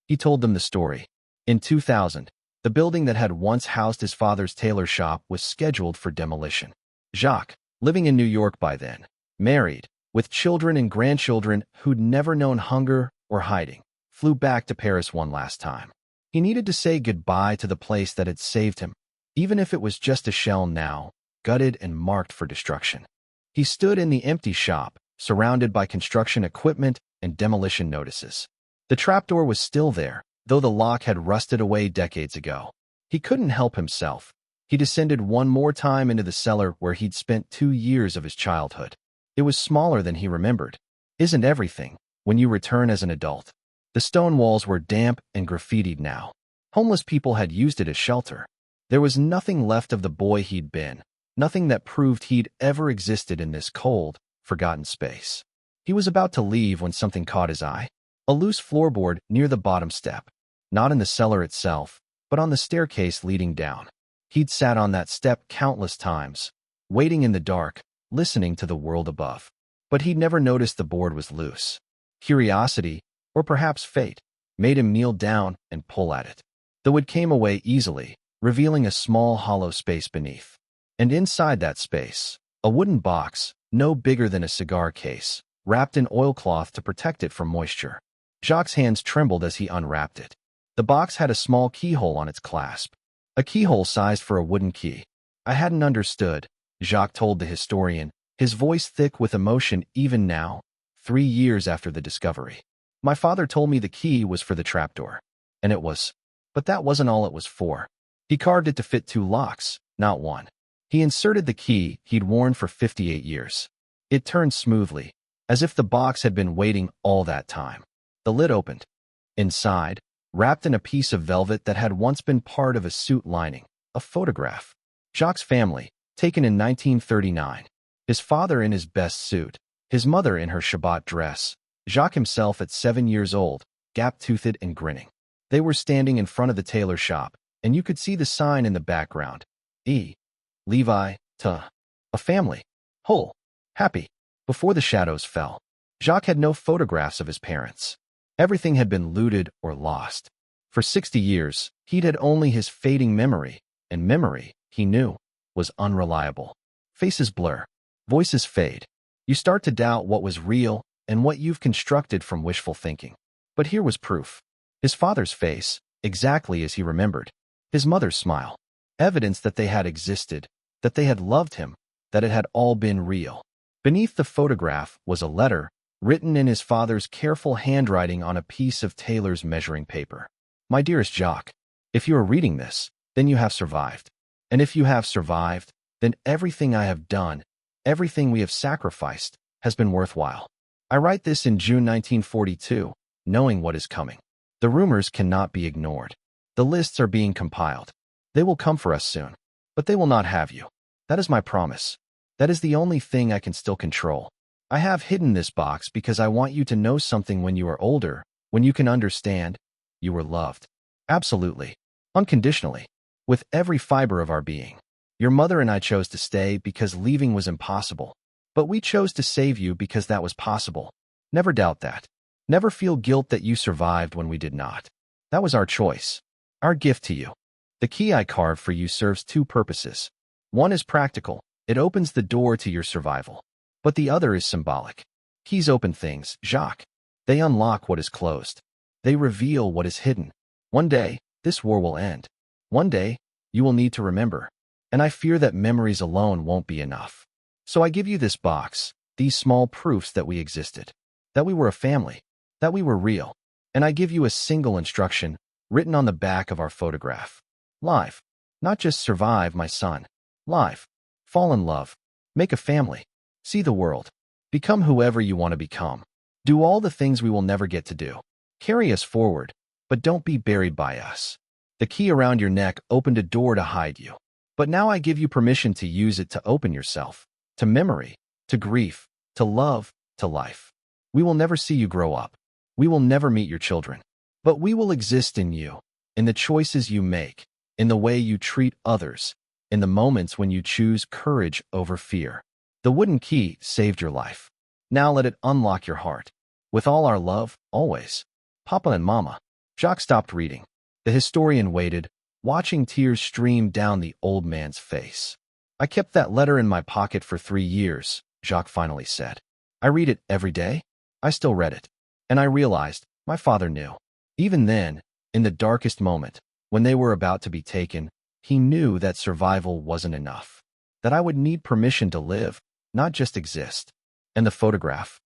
He told them the story. In 2000, the building that had once housed his father's tailor shop was scheduled for demolition. Jacques, living in New York by then, married, with children and grandchildren who'd never known hunger or hiding, flew back to Paris one last time. He needed to say goodbye to the place that had saved him, even if it was just a shell now, gutted and marked for destruction. He stood in the empty shop, surrounded by construction equipment and demolition notices. The trapdoor was still there, though the lock had rusted away decades ago. He couldn't help himself. He descended one more time into the cellar where he'd spent 2 years of his childhood. It was smaller than he remembered. Isn't everything, when you return as an adult? The stone walls were damp and graffitied now. Homeless people had used it as shelter. There was nothing left of the boy he'd been, nothing that proved he'd ever existed in this cold, forgotten space. He was about to leave when something caught his eye. A loose floorboard near the bottom step, not in the cellar itself, but on the staircase leading down. He'd sat on that step countless times, waiting in the dark, listening to the world above. But he'd never noticed the board was loose. Curiosity, or perhaps fate, made him kneel down and pull at it. The wood came away easily, revealing a small hollow space beneath. And inside that space, a wooden box, no bigger than a cigar case, wrapped in oilcloth to protect it from moisture. Jacques' hands trembled as he unwrapped it. The box had a small keyhole on its clasp, a keyhole sized for a wooden key. I hadn't understood, Jacques told the historian, his voice thick with emotion even now, 3 years after the discovery. My father told me the key was for the trapdoor. And it was. But that wasn't all it was for. He carved it to fit 2 locks, not one. He inserted the key he'd worn for 58 years. It turned smoothly, as if the box had been waiting all that time. The lid opened. Inside, wrapped in a piece of velvet that had once been part of a suit lining, a photograph. Jacques' family, taken in 1939. His father in his best suit, his mother in her Shabbat dress, Jacques himself at 7 years old, gap-toothed and grinning. They were standing in front of the tailor shop, and you could see the sign in the background. Levi, a family. Whole. Happy. Before the shadows fell, Jacques had no photographs of his parents. Everything had been looted or lost. For 60 years, he'd had only his fading memory, and memory, he knew, was unreliable. Faces blur. Voices fade. You start to doubt what was real and what you've constructed from wishful thinking. But here was proof. His father's face, exactly as he remembered. His mother's smile. Evidence that they had existed, that they had loved him, that it had all been real. Beneath the photograph was a letter, written in his father's careful handwriting on a piece of tailor's measuring paper. My dearest Jacques, if you are reading this, then you have survived. And if you have survived, then everything I have done, everything we have sacrificed, has been worthwhile. I write this in June 1942, knowing what is coming. The rumors cannot be ignored. The lists are being compiled. They will come for us soon. But they will not have you. That is my promise. That is the only thing I can still control. I have hidden this box because I want you to know something when you are older, when you can understand. You were loved. Absolutely. Unconditionally. With every fiber of our being. Your mother and I chose to stay because leaving was impossible. But we chose to save you because that was possible. Never doubt that. Never feel guilt that you survived when we did not. That was our choice. Our gift to you. The key I carved for you serves 2 purposes. One is practical. It opens the door to your survival. But the other is symbolic. Keys open things, Jacques. They unlock what is closed. They reveal what is hidden. One day, this war will end. One day, you will need to remember. And I fear that memories alone won't be enough. So I give you this box, these small proofs that we existed, that we were a family, that we were real. And I give you a single instruction, written on the back of our photograph. Live. Not just survive, my son. Live. Fall in love. Make a family. See the world. Become whoever you want to become. Do all the things we will never get to do. Carry us forward, but don't be buried by us. The key around your neck opened a door to hide you. But now I give you permission to use it to open yourself, to memory, to grief, to love, to life. We will never see you grow up. We will never meet your children. But we will exist in you, in the choices you make, in the way you treat others, in the moments when you choose courage over fear. The wooden key saved your life. Now let it unlock your heart. With all our love, always. Papa and Mama. Jacques stopped reading. The historian waited, watching tears stream down the old man's face. I kept that letter in my pocket for 3 years, Jacques finally said. I read it every day. I still read it. And I realized my father knew. Even then, in the darkest moment, when they were about to be taken, he knew that survival wasn't enough. That I would need permission to live, not just exist. And the photograph?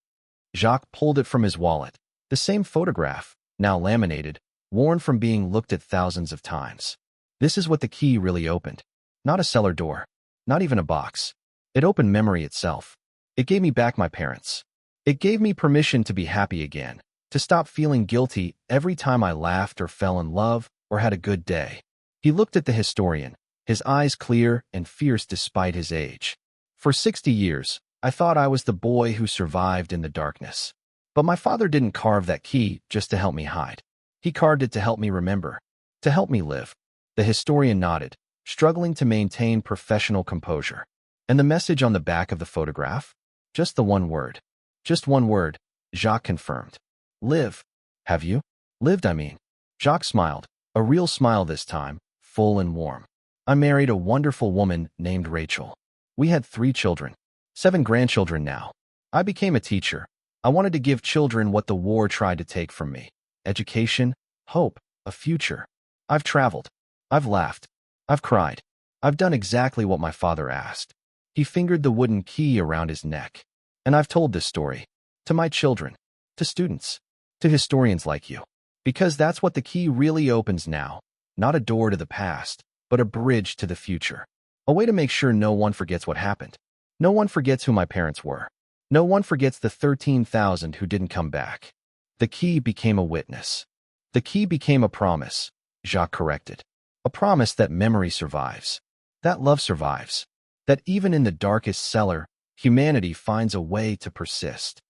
Jacques pulled it from his wallet. The same photograph, now laminated, worn from being looked at thousands of times. This is what the key really opened. Not a cellar door. Not even a box. It opened memory itself. It gave me back my parents. It gave me permission to be happy again, to stop feeling guilty every time I laughed or fell in love or had a good day. He looked at the historian, his eyes clear and fierce despite his age. For 60 years, I thought I was the boy who survived in the darkness. But my father didn't carve that key just to help me hide. He carved it to help me remember, to help me live. The historian nodded, struggling to maintain professional composure. And the message on the back of the photograph? Just the one word. Just one word, Jacques confirmed. Live. Have you? Lived, I mean. Jacques smiled, a real smile this time, full and warm. I married a wonderful woman named Rachel. We had 3 children, 7 grandchildren now. I became a teacher. I wanted to give children what the war tried to take from me. Education, hope, a future. I've traveled. I've laughed. I've cried. I've done exactly what my father asked. He fingered the wooden key around his neck. And I've told this story. To my children. To students. To historians like you. Because that's what the key really opens now. Not a door to the past, but a bridge to the future. A way to make sure no one forgets what happened. No one forgets who my parents were. No one forgets the 13,000 who didn't come back. The key became a witness. The key became a promise, Jacques corrected. A promise that memory survives. That love survives. That even in the darkest cellar, humanity finds a way to persist.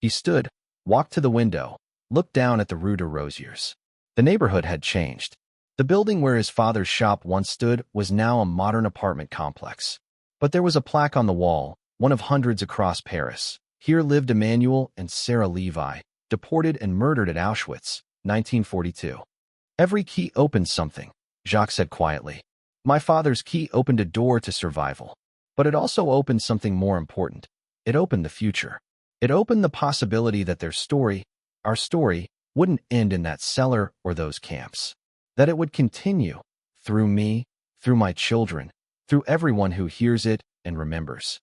He stood, walked to the window, looked down at the Rue de Rosiers. The neighborhood had changed. The building where his father's shop once stood was now a modern apartment complex. But there was a plaque on the wall, one of hundreds across Paris. Here lived Emmanuel and Sarah Levi, deported and murdered at Auschwitz, 1942. Every key opened something, Jacques said quietly. My father's key opened a door to survival. But it also opened something more important. It opened the future. It opened the possibility that their story, our story, wouldn't end in that cellar or those camps. That it would continue, through me, through my children, through everyone who hears it and remembers.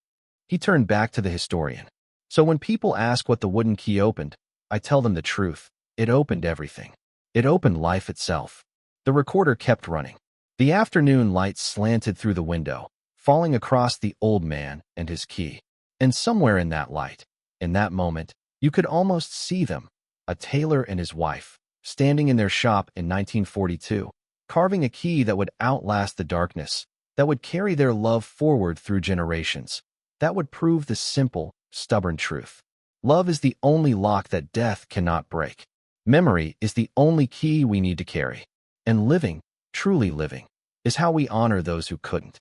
He turned back to the historian. So when people ask what the wooden key opened, I tell them the truth. It opened everything. It opened life itself. The recorder kept running. The afternoon light slanted through the window, falling across the old man and his key. And somewhere in that light, in that moment, you could almost see them, a tailor and his wife, standing in their shop in 1942, carving a key that would outlast the darkness, that would carry their love forward through generations, that would prove the simple, stubborn truth. Love is the only lock that death cannot break. Memory is the only key we need to carry. And living, truly living, is how we honor those who couldn't.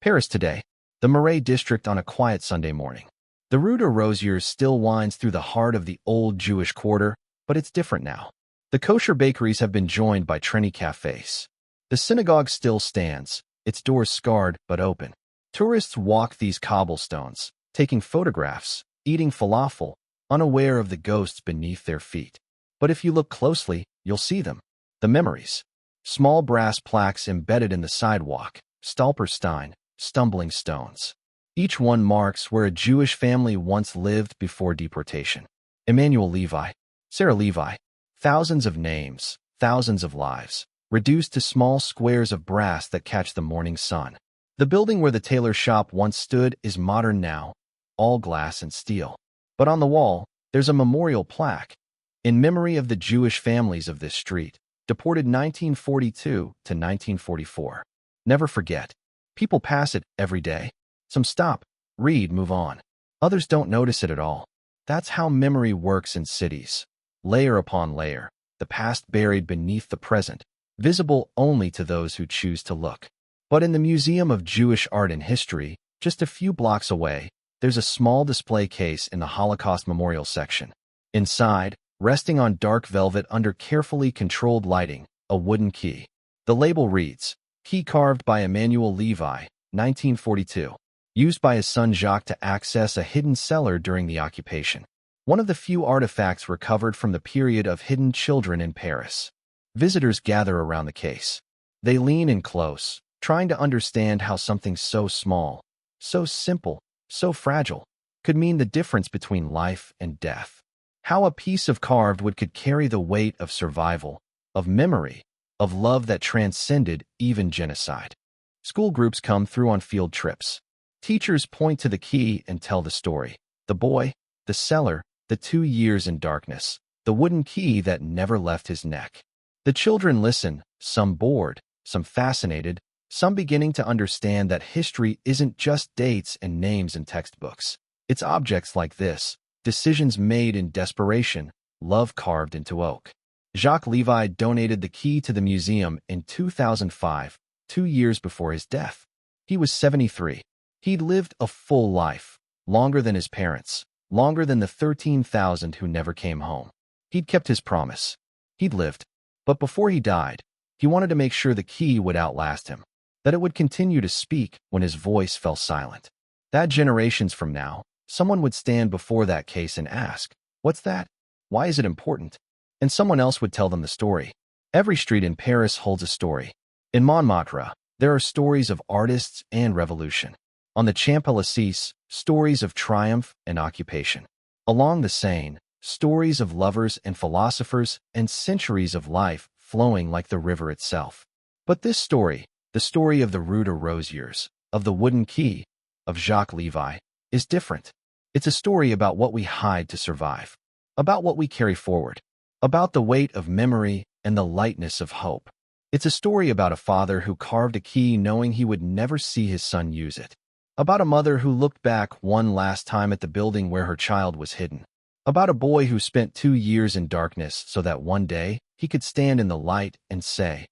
Paris today, the Marais district on a quiet Sunday morning. The Rue de Rosiers still winds through the heart of the old Jewish quarter, but it's different now. The kosher bakeries have been joined by trendy cafes. The synagogue still stands, its doors scarred but open. Tourists walk these cobblestones, taking photographs, eating falafel, unaware of the ghosts beneath their feet. But if you look closely, you'll see them. The memories. Small brass plaques embedded in the sidewalk, Stolperstein, stumbling stones. Each one marks where a Jewish family once lived before deportation. Emmanuel Levi, Sarah Levi, thousands of names, thousands of lives, reduced to small squares of brass that catch the morning sun. The building where the tailor shop once stood is modern now, all glass and steel. But on the wall, there's a memorial plaque, in memory of the Jewish families of this street, deported 1942 to 1944. Never forget. People pass it every day. Some stop, read, move on. Others don't notice it at all. That's how memory works in cities. Layer upon layer, the past buried beneath the present, visible only to those who choose to look. But in the Museum of Jewish Art and History, just a few blocks away, there's a small display case in the Holocaust Memorial section. Inside, resting on dark velvet under carefully controlled lighting, a wooden key. The label reads, "Key carved by Emmanuel Levi, 1942. Used by his son Jacques to access a hidden cellar during the occupation." One of the few artifacts recovered from the period of hidden children in Paris. Visitors gather around the case. They lean in close, trying to understand how something so small, so simple, so fragile, could mean the difference between life and death. How a piece of carved wood could carry the weight of survival, of memory, of love that transcended even genocide. School groups come through on field trips. Teachers point to the key and tell the story. The boy, the cellar, the 2 years in darkness, the wooden key that never left his neck. The children listen, some bored, some fascinated, some beginning to understand that history isn't just dates and names in textbooks. It's objects like this, decisions made in desperation, love carved into oak. Jacques Levi donated the key to the museum in 2005, 2 years before his death. He was 73. He'd lived a full life, longer than his parents, longer than the 13,000 who never came home. He'd kept his promise. He'd lived. But before he died, he wanted to make sure the key would outlast him, that it would continue to speak when his voice fell silent. That generations from now, someone would stand before that case and ask, "What's that? Why is it important?" And someone else would tell them the story. Every street in Paris holds a story. In Montmartre, there are stories of artists and revolution. On the Champs-Élysées, stories of triumph and occupation. Along the Seine, stories of lovers and philosophers and centuries of life flowing like the river itself. But this story, the story of the Rue de Rosiers, of the wooden key, of Jacques Levi, is different. It's a story about what we hide to survive, about what we carry forward, about the weight of memory and the lightness of hope. It's a story about a father who carved a key knowing he would never see his son use it, about a mother who looked back one last time at the building where her child was hidden, about a boy who spent 2 years in darkness so that one day he could stand in the light and say,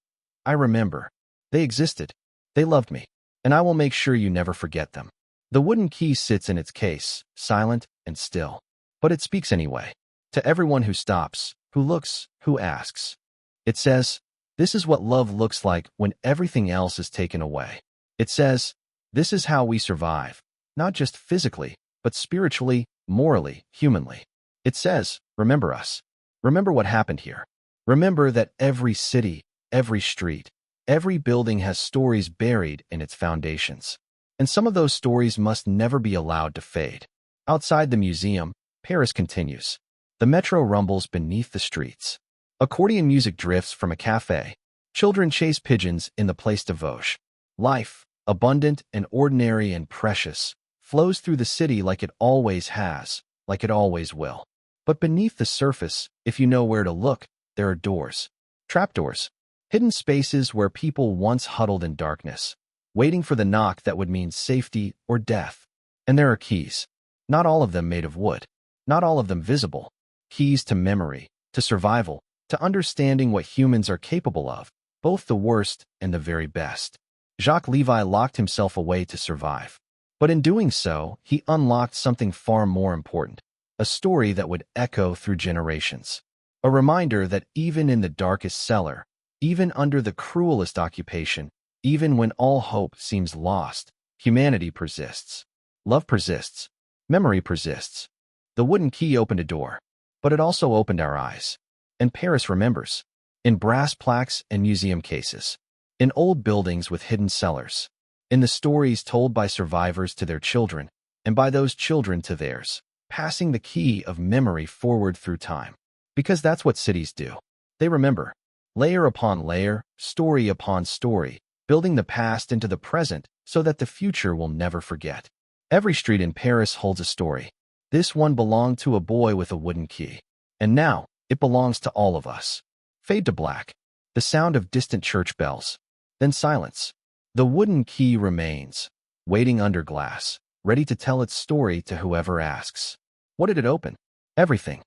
"I remember. They existed. They loved me. And I will make sure you never forget them." The wooden key sits in its case, silent and still. But it speaks anyway. To everyone who stops, who looks, who asks. It says, "This is what love looks like when everything else is taken away." It says, "This is how we survive, not just physically, but spiritually, morally, humanly." It says, "Remember us. Remember what happened here. Remember that every city, every street, every building has stories buried in its foundations. And some of those stories must never be allowed to fade." Outside the museum, Paris continues. The metro rumbles beneath the streets. Accordion music drifts from a cafe. Children chase pigeons in the Place de Vosges. Life, abundant and ordinary and precious, flows through the city like it always has, like it always will. But beneath the surface, if you know where to look, there are doors. Trapdoors. Hidden spaces where people once huddled in darkness, waiting for the knock that would mean safety or death. And there are keys. Not all of them made of wood. Not all of them visible. Keys to memory, to survival, to understanding what humans are capable of, both the worst and the very best. Jacques Levi locked himself away to survive. But in doing so, he unlocked something far more important, a story that would echo through generations. A reminder that even in the darkest cellar, even under the cruelest occupation, even when all hope seems lost, humanity persists. Love persists. Memory persists. The wooden key opened a door, but it also opened our eyes. And Paris remembers. In brass plaques and museum cases. In old buildings with hidden cellars. In the stories told by survivors to their children, and by those children to theirs, passing the key of memory forward through time. Because that's what cities do. They remember. Layer upon layer, story upon story, building the past into the present so that the future will never forget. Every street in Paris holds a story. This one belonged to a boy with a wooden key. And now, it belongs to all of us. Fade to black. The sound of distant church bells. Then silence. The wooden key remains, waiting under glass, ready to tell its story to whoever asks. What did it open? Everything.